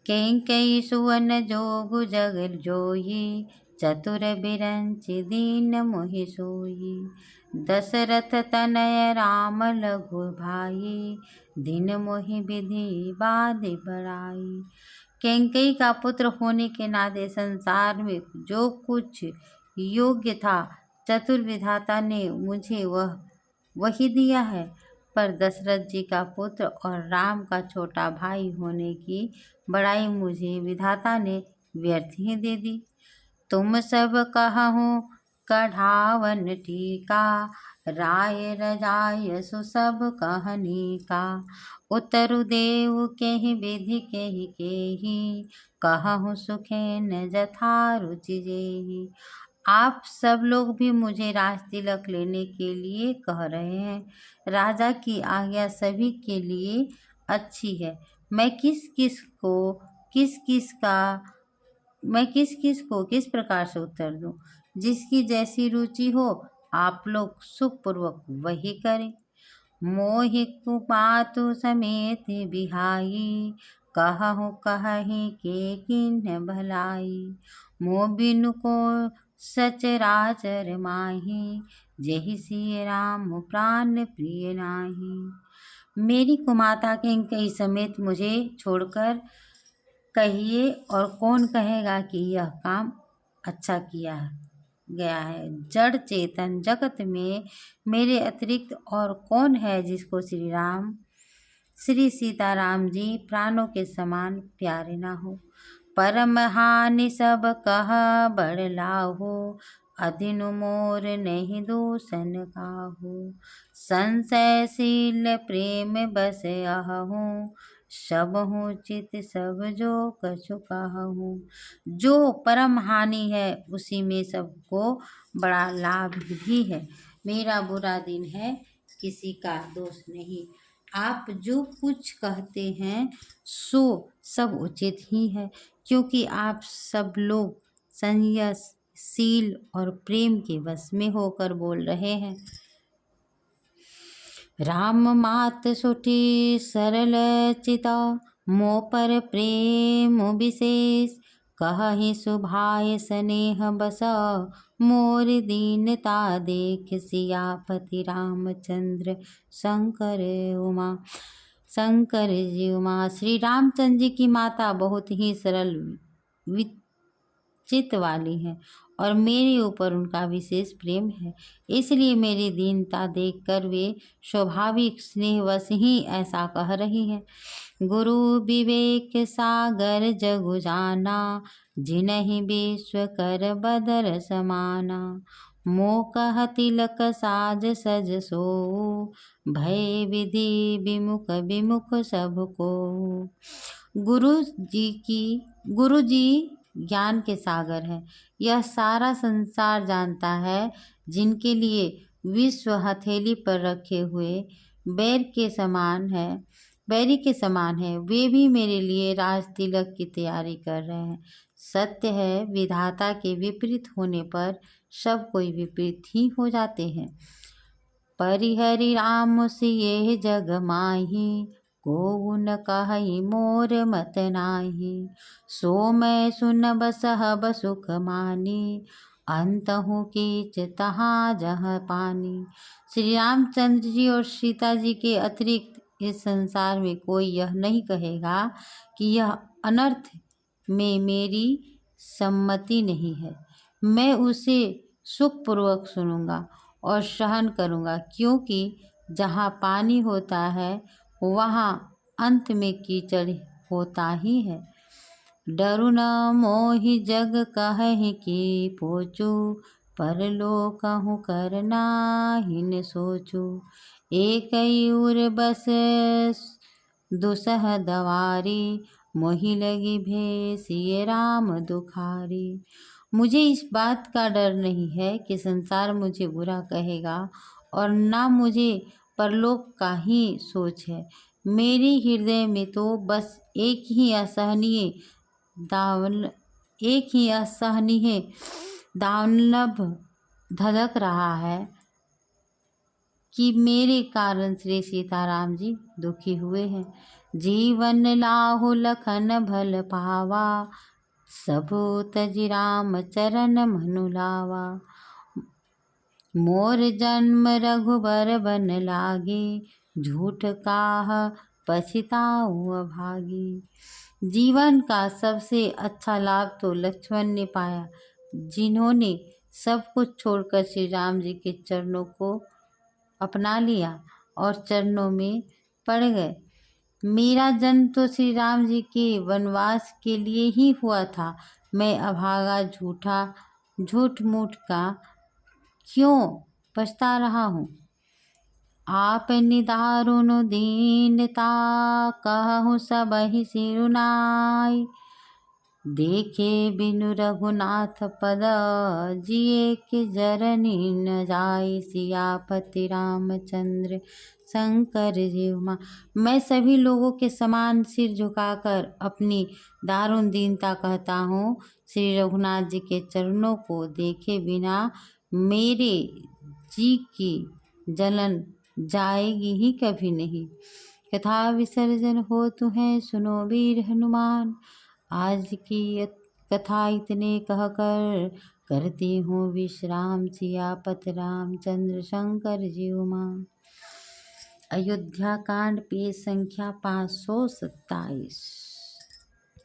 कैकेयी सुवन जोगु जग जोई, चतुर बिरंच दीन मोहि सोई। दशरथ तनय राम लघु भाई, दिन मोहि विधि बाधि बड़ाई। कैकेयी का पुत्र होने के नाते संसार में जो कुछ योग्य था, चतुर विधाता ने मुझे वही दिया है। पर दशरथ जी का पुत्र और राम का छोटा भाई होने की बड़ाई मुझे विधाता ने व्यर्थ ही दे दी। तुम सब कहूँ कढ़ावन टीका, राय रजाय सु सब कहनी का। उतरु देव केहि विधि केहि केहि, कहूँ सुखेन जथा रुचि जेहि। आप सब लोग भी मुझे राज तिलक लेने के लिए कह रहे हैं। राजा की आज्ञा सभी के लिए अच्छी है। मैं किस किस को किस प्रकार से उत्तर दूं? जिसकी जैसी रुचि हो आप लोग सुखपूर्वक वही करें। मोहि कुमातु समेत बिहाई, कहूँ कहि के किन्ह भलाई। मोह बिनु को सचराचर माही, जेहि सिय राम प्राण प्रिय नाही। मेरी कुमाता कैकेयी समेत मुझे छोड़कर कहिए, और कौन कहेगा कि यह काम अच्छा किया गया है। जड़ चेतन जगत में मेरे अतिरिक्त और कौन है जिसको श्री सीताराम जी प्राणों के समान प्यारे ना हो। परम हानि सब कह बड़ लाहो, अदिनु मोर नहीं दूषण काहू। संशयशील प्रेम बस अहूँ, सबहु चित सब जो कछु कहूँ। जो परम हानि है उसी में सबको बड़ा लाभ भी है। मेरा बुरा दिन है, किसी का दोष नहीं। आप जो कुछ कहते हैं सो सब उचित ही है, क्योंकि आप सब लोग संयमशील और प्रेम के वश में होकर बोल रहे हैं। राम मात सुठी सरल चिता, मोह पर प्रेम विशेष। कहहि सुभाय स्नेह बसा, मोर दीनता देख सियापति रामचंद्र शंकर जी उमा। श्री रामचंद्र जी की माता बहुत ही सरल चित्त वाली हैं और मेरे ऊपर उनका विशेष प्रेम है, इसलिए मेरी दीनता देखकर वे स्वाभाविक स्नेहवश ही ऐसा कह रही हैं। गुरु विवेक सागर जगु जाना, जिनहि विश्व कर बदर समाना। मोह कह तिलक साज सज सो, भय विधि विमुख विमुख सबको। गुरु जी ज्ञान के सागर हैं। यह सारा संसार जानता है। जिनके लिए विश्व हथेली पर रखे हुए बैरी के समान है, वे भी मेरे लिए राज तिलक की तैयारी कर रहे हैं। सत्य है, विधाता के विपरीत होने पर सब कोई विपरीत ही हो जाते हैं। परिहरि राम सिए जग माही, को न कहई मोर मत नाही। सो मैं सुनब सहब सुख मानी, अंतहु कीच तहाँ जहाँ पानी। श्री रामचंद्र जी और सीता जी के अतिरिक्त इस संसार में कोई यह नहीं कहेगा कि यह अनर्थ में मेरी सम्मति नहीं है। मैं उसे सुखपूर्वक सुनूंगा और सहन करूंगा, क्योंकि जहाँ पानी होता है वहाँ अंत में कीचड़ होता ही है। डरु न मोहि जग कहहि की पोचू, परलोकहु कर नाहि न सोचू। एकई उर बस दुसह दवारी, मोहि लगी भे सिय राम दुखारी। मुझे इस बात का डर नहीं है कि संसार मुझे बुरा कहेगा, और ना मुझे परलोक का ही सोच है। मेरे हृदय में तो बस एक ही असहनीय दानव धधक रहा है कि मेरे कारण श्री सीताराम जी दुखी हुए हैं। जीवन लाहु लखन भल पावा, सबु तजि राम चरण मनु लावा। मोर जन्म रघुबर बन लागे, झूठ काह पछिताऊ अभागी। जीवन का सबसे अच्छा लाभ तो लक्ष्मण ने पाया, जिन्होंने सब कुछ छोड़कर श्री राम जी के चरणों को अपना लिया और चरणों में पड़ गए। मेरा जन्म तो श्री राम जी के वनवास के लिए ही हुआ था। मैं अभागा झूठ मूठ का क्यों पछता रहा हूँ। आप निदारुन दीनता, कहूँ सबहि सिरुनाई। देखे बिनु रघुनाथ पद, जिए के जरनी न जाय। सियापति रामचंद्र शंकर जीव मां। मैं सभी लोगों के समान सिर झुकाकर अपनी दारुण दीनता कहता हूँ। श्री रघुनाथ जी के चरणों को देखे बिना मेरे जी की जलन जाएगी ही कभी नहीं। कथा विसर्जन हो तुम्हें सुनो वीर हनुमान, आज की कथा इतने कहकर करती हूँ विश्राम। सियापत रामचंद्र शंकर जीव मां। अयोध्या कांड पेज संख्या 527।